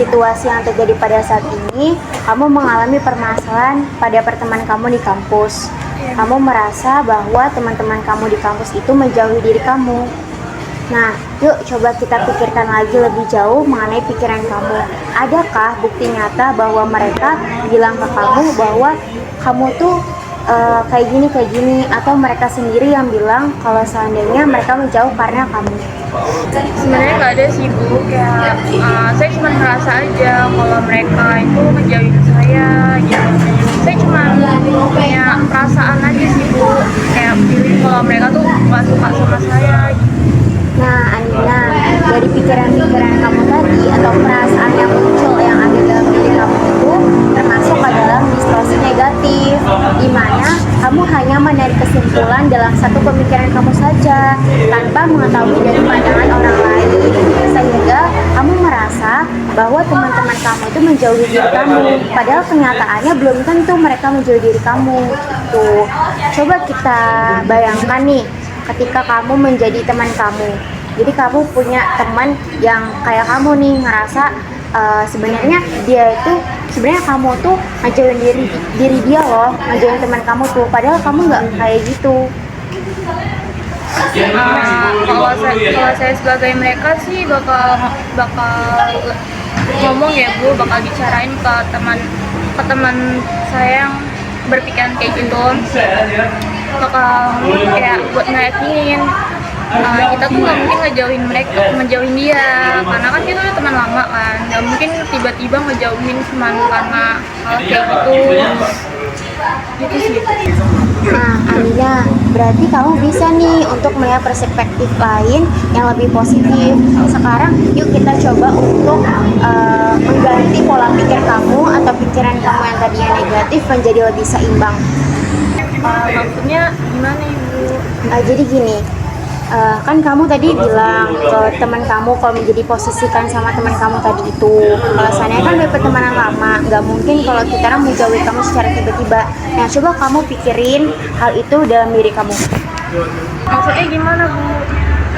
situasi yang terjadi pada saat ini, kamu mengalami permasalahan pada pertemanan kamu di kampus. Kamu merasa bahwa teman-teman kamu di kampus itu menjauhi diri kamu. Nah, yuk coba kita pikirkan lagi lebih jauh mengenai pikiran kamu. Adakah bukti nyata bahwa mereka bilang ke kamu bahwa kamu tuh kayak gini, atau mereka sendiri yang bilang kalau seandainya mereka menjauh karena kamu? Sebenarnya nggak ada sih Bu, kayak saya cuma ngerasa aja kalau mereka itu ngejauhin saya gitu. Saya cuma punya perasaan aja sih Bu, kayak feeling kalau mereka tuh nggak suka sama saya gitu. Nah, Andina, dari pikiran-pikiran kamu tadi atau perasaan yang muncul yang ada dalam diri kamu itu termasuk adalah distorsi negatif, di mana kamu hanya menarik kesimpulan dalam satu pemikiran kamu saja tanpa mengetahui dari pandangan orang lain, sehingga kamu merasa bahwa teman-teman kamu itu menjauhi diri kamu, padahal kenyataannya belum tentu mereka menjauhi diri kamu. Tuh, coba kita bayangkan nih, ketika kamu menjadi teman kamu, jadi kamu punya teman yang kayak kamu nih ngerasa sebenarnya dia itu sebenarnya kamu tuh ngejauhin diri dia loh, ngejauhin teman kamu tuh, padahal kamu nggak kayak gitu. Kalau saya sebagai mereka sih bakal ngomong ya Bu, bakal bicarain ke teman saya yang berpikiran kayak gitu, bakal kayak buat ngeyakinin kita tuh nggak mungkin ngejauhin dia, karena kan kita udah teman lama kan, nggak mungkin tiba-tiba ngejauhin cuma karena hal kayak gitu sih. Nah, Alia, berarti kamu bisa nih untuk melihat perspektif lain yang lebih positif. Sekarang yuk kita coba untuk mengganti pola pikir kamu atau pikiran kamu yang tadinya negatif menjadi lebih seimbang. Maksudnya gimana Ibu? Jadi gini, kan kamu tadi bilang ke teman kamu kalau menjadi posisikan sama teman kamu tadi itu, alasannya kan dari pertemanan lama, nggak mungkin kalau kita orang menjauhi kamu secara tiba-tiba. Nah, coba kamu pikirin hal itu dalam diri kamu. Maksudnya gimana Bu?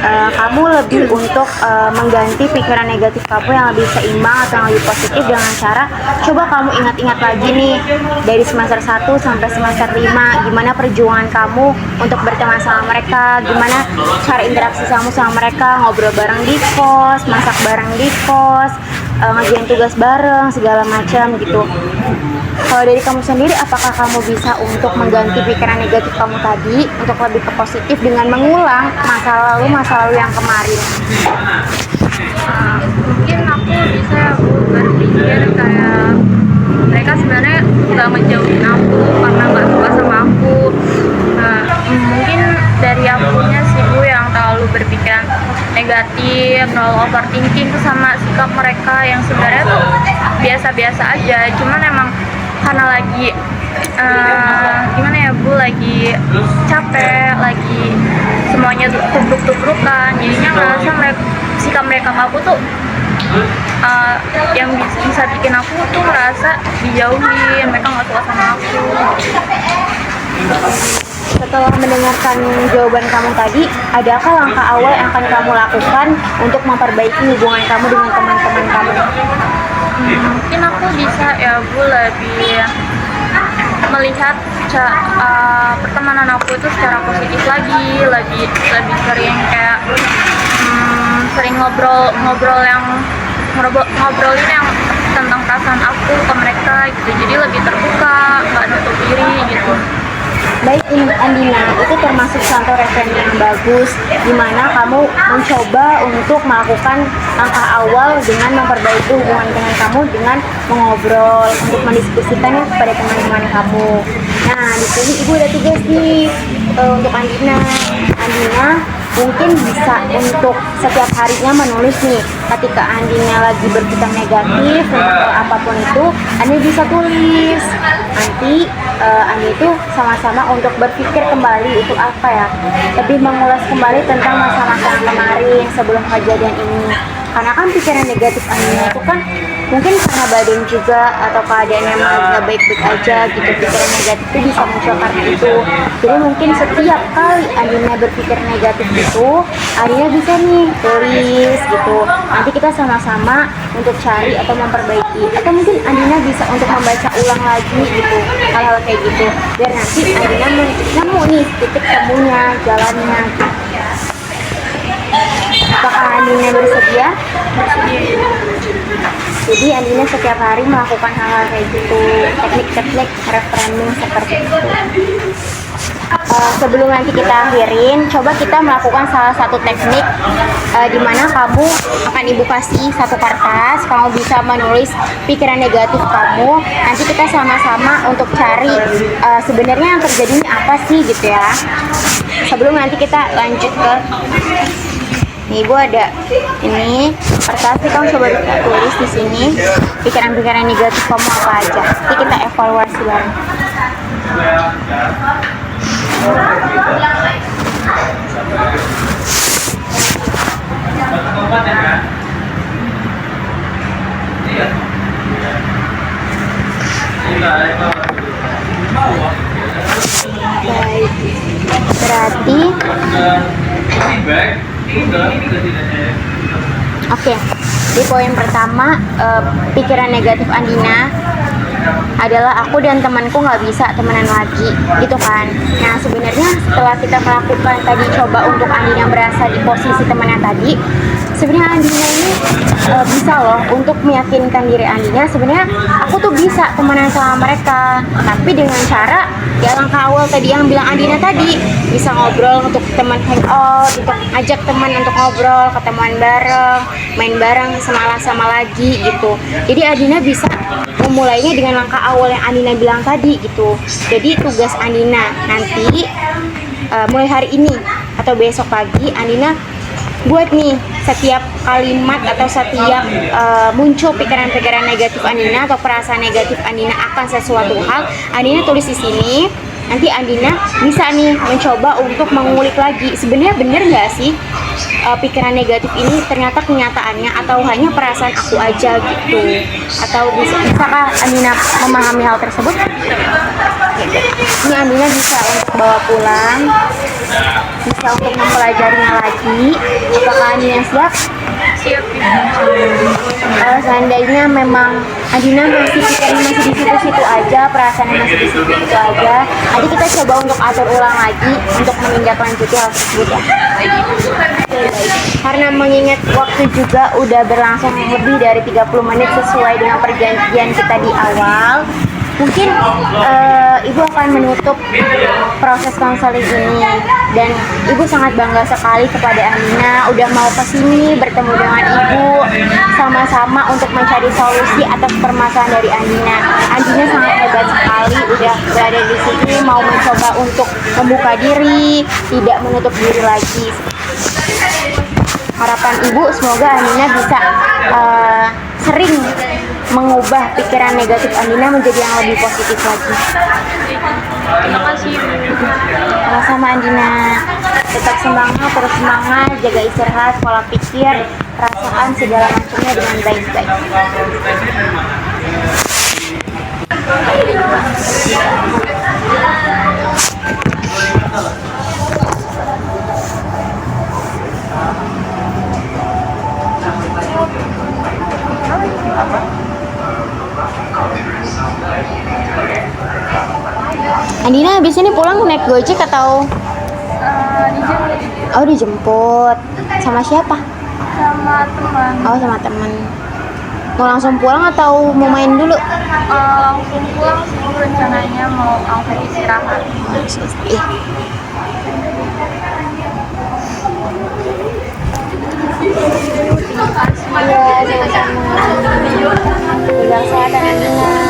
Kamu lebih untuk mengganti pikiran negatif kamu yang lebih seimbang atau yang lebih positif dengan cara coba kamu ingat-ingat lagi nih dari semester 1 sampai semester 5 gimana perjuangan kamu untuk berteman sama mereka, gimana cara interaksi kamu sama mereka, ngobrol bareng di kos, masak bareng di kos, ngerjain tugas bareng, segala macam gitu. Kalau dari kamu sendiri, apakah kamu bisa untuk mengganti pikiran negatif kamu tadi untuk lebih ke positif dengan mengulang masa lalu yang kemarin? Mungkin aku bisa ya Bu berpikir kayak mereka sebenarnya nggak ngejauhin aku karena nggak suka sama aku. Mungkin dari akunya sih Bu yang terlalu berpikiran negatif, terlalu overthinking tuh sama sikap mereka yang sebenarnya tuh biasa-biasa aja, cuman emang karena lagi gimana ya Bu, lagi capek, lagi semuanya tubruk-tubrukan, jadinya ngerasa sikap mereka ke aku tuh yang bisa bikin aku tuh merasa dijauhin, mereka nggak suka sama aku. Setelah mendengarkan jawaban kamu tadi, adakah langkah awal yang akan kamu lakukan untuk memperbaiki hubungan kamu dengan teman-teman kamu? Mungkin aku bisa ya Bu lebih melihat pertemanan aku itu secara positif lagi, lebih sering kayak sering ngobrolin yang tentang perasaan aku ke mereka gitu, jadi lebih terbuka, nggak nutup diri gitu. Baik Andina, itu termasuk contoh referensi yang bagus di mana kamu mencoba untuk melakukan langkah awal dengan memperbaiki hubungan dengan kamu dengan mengobrol, untuk mendiskusikannya kepada teman-teman kamu. Nah, di sini Ibu ada tugas nih untuk Andina. Andina mungkin bisa untuk setiap harinya menulis nih, ketika Andina lagi berpikiran negatif untuk apapun itu, Andi bisa tulis. Nanti Andi itu sama-sama untuk berpikir kembali itu apa ya, lebih mengulas kembali tentang masa-masa yang kemarin sebelum kejadian ini. Karena kan pikiran negatif Andina itu kan mungkin karena badan juga atau keadaan yang nggak baik-baik aja gitu, pikiran negatif itu bisa muncul karena itu. Jadi mungkin setiap kali Andina berpikir negatif itu, Andina bisa nih tulis gitu, nanti kita sama-sama untuk cari atau memperbaiki, atau mungkin Andina bisa untuk membaca ulang lagi gitu, hal-hal kayak gitu, biar nanti Andina nemu nih titik temunya, jalannya gitu. Apakah Andina bersedia? Jadi Andina setiap hari melakukan hal-hal kayak gitu, teknik-teknik reframing seperti itu. Sebelum nanti kita akhirin, coba kita melakukan salah satu teknik di mana kamu akan ibu kasih satu kertas, kamu bisa menulis pikiran negatif kamu. Nanti kita sama-sama untuk cari sebenarnya yang terjadi ini apa sih gitu ya. Sebelum nanti kita lanjut ke nih, Ibu ada ini kertas, kamu coba tulis di sini pikiran-pikiran negatif kamu apa aja. Nanti kita evaluasi bareng. Baik, berarti oke, di poin pertama, pikiran negatif Andina adalah aku dan temanku nggak bisa temenan lagi gitu kan. Nah sebenarnya setelah kita melakukan tadi, coba untuk Andina berasa di posisi temannya tadi, sebenarnya Andina ini bisa loh untuk meyakinkan diri Andina, sebenarnya aku tuh bisa temenan sama mereka, tapi dengan cara ya langkah awal tadi yang bilang Andina tadi, bisa ngobrol untuk teman hangout, untuk ajak teman untuk ngobrol, ketemuan bareng, main bareng, sama lagi gitu. Jadi Andina bisa memulainya dengan langkah awal yang Andina bilang tadi gitu. Jadi tugas Andina nanti mulai hari ini atau besok pagi, Andina buat nih setiap kalimat atau setiap muncul pikiran-pikiran negatif Andina atau perasaan negatif Andina akan sesuatu hal, Andina tulis di sini. Nanti Andina bisa nih mencoba untuk mengulik lagi, sebenarnya bener nggak sih pikiran negatif ini ternyata kenyataannya atau hanya perasaan aku aja gitu, atau bisakah Andina memahami hal tersebut? Ini Andina bisa untuk bawa pulang, bisa untuk mempelajarinya lagi. Apakah Andina siap? Siap. Kalau seandainya memang Andina masih pikirnya masih di situ-situ aja, perasaannya masih di situ-situ aja, nanti kita coba untuk atur ulang lagi untuk menindaklanjuti hal tersebut ya. Karena mengingat waktu juga udah berlangsung lebih dari 30 menit sesuai dengan perjanjian kita di awal, mungkin Ibu akan menutup proses konseling ini, dan Ibu sangat bangga sekali kepada Andina udah mau kesini bertemu dengan Ibu, sama-sama untuk mencari solusi atas permasalahan dari Andina. Andina sangat hebat sekali udah berada di sini, mau mencoba untuk membuka diri, tidak menutup diri lagi. Harapan Ibu semoga Andina bisa sering mengubah pikiran negatif Andina menjadi yang lebih positif lagi. Terima kasih. Sama-sama Andina, tetap semangat, terus semangat, jaga istirahat, pola pikir, perasaan segala macamnya dengan baik-baik. Andina habis ini pulang naik Gojek atau? Dijemput Oh dijemput. Sama siapa? sama teman. Oh sama teman. Mau langsung pulang atau mau main dulu? Langsung pulang sih, rencananya mau langsung istirahat. Iya. Iya sama-sama. Jaga kesehatan Andina.